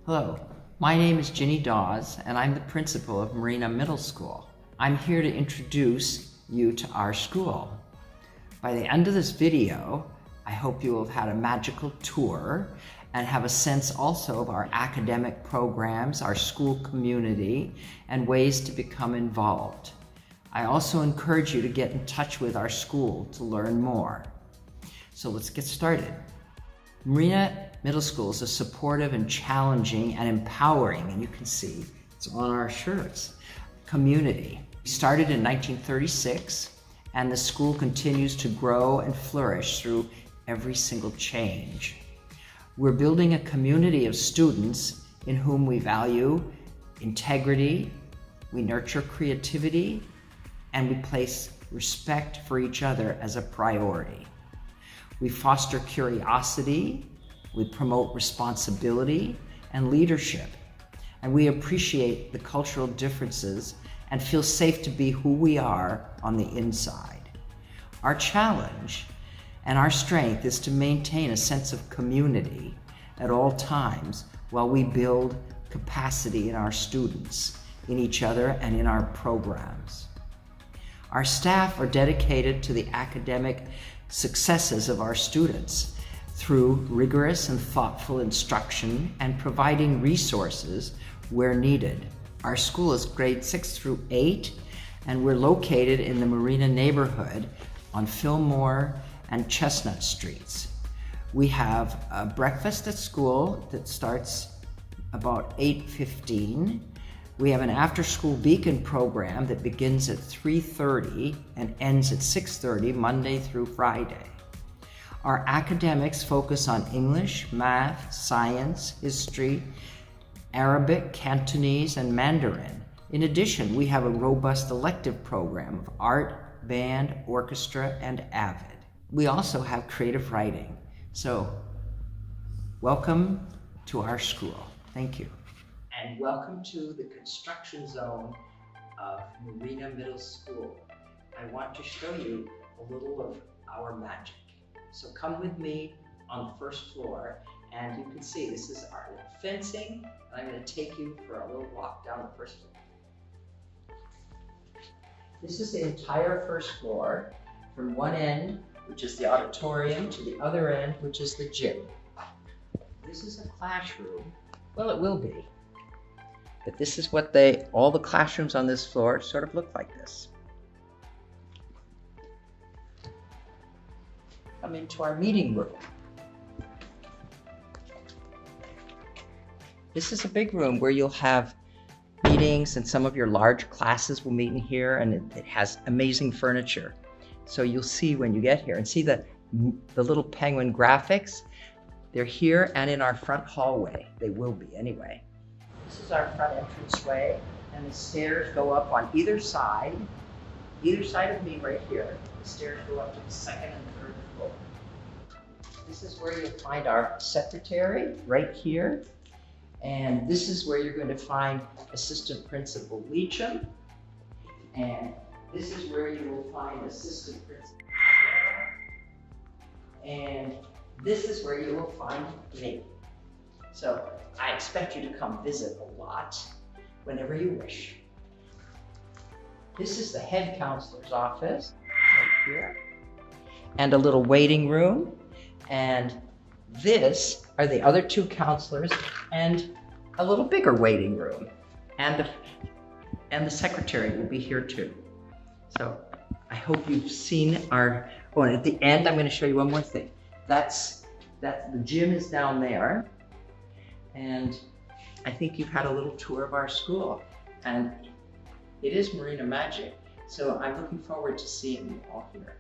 Hello, my name is Ginny Daws, and I'm the principal of Marina Middle School. I'm here to introduce you to our school. By the end of this video, I hope you will have had a magical tour and have a sense also of our academic programs, our school community, and ways to become involved. I also encourage you to get in touch with our school to learn more. So let's get started. Marina Middle School is a supportive and challenging and empowering, and you can see it's on our shirts, community. We started in 1936, and the school continues to grow and flourish through every single change. We're building a community of students in whom we value integrity, we nurture creativity, and we place respect for each other as a priority. We foster curiosity, we promote responsibility and leadership, and we appreciate the cultural differences and feel safe to be who we are on the inside. Our challenge and our strength is to maintain a sense of community at all times while we build capacity in our students, in each other, and in our programs. Our staff are dedicated to the academic successes of our students through rigorous and thoughtful instruction and providing resources where needed. Our school is grade 6 through 8, and we're located in the Marina neighborhood on Fillmore and Chestnut Streets. We have a breakfast at school that starts about 8:15. We have an after-school beacon program that begins at 3:30 and ends at 6:30, Monday through Friday. Our academics focus on English, math, science, history, Arabic, Cantonese, and Mandarin. In addition, we have a robust elective program of art, band, orchestra, and AVID. We also have creative writing. So, welcome to our school. Thank you. And welcome to the construction zone of Marina Middle School. I want to show you a little of our magic. So come with me on the first floor, and you can see this is our little fencing, and I'm going to take you for a little walk down the first floor. This is the entire first floor, from one end, which is the auditorium, to the other end, which is the gym. This is a classroom. Well, it will be. But this is what all the classrooms on this floor sort of look like this. Come into our meeting room. This is a big room where you'll have meetings, and some of your large classes will meet in here, and it has amazing furniture. So you'll see when you get here, and see the little penguin graphics. They're here and in our front hallway. They will be anyway. This is our front entranceway, and the stairs go up on either side of me right here. The stairs go up to the second and third floor. This is where you'll find our secretary, right here. And this is where you're going to find Assistant Principal Leacham. And this is where you will find Assistant Principal Sarah. And this is where you will find me. So I expect you to come visit a lot whenever you wish. This is the head counselor's office right here, and a little waiting room. And this are the other two counselors and a little bigger waiting room. And the secretary will be here too. So I hope you've seen our, oh, and at the end, I'm going to show you one more thing. The gym is down there. And I think you've had a little tour of our school, and it is Marina magic. So I'm looking forward to seeing you all here.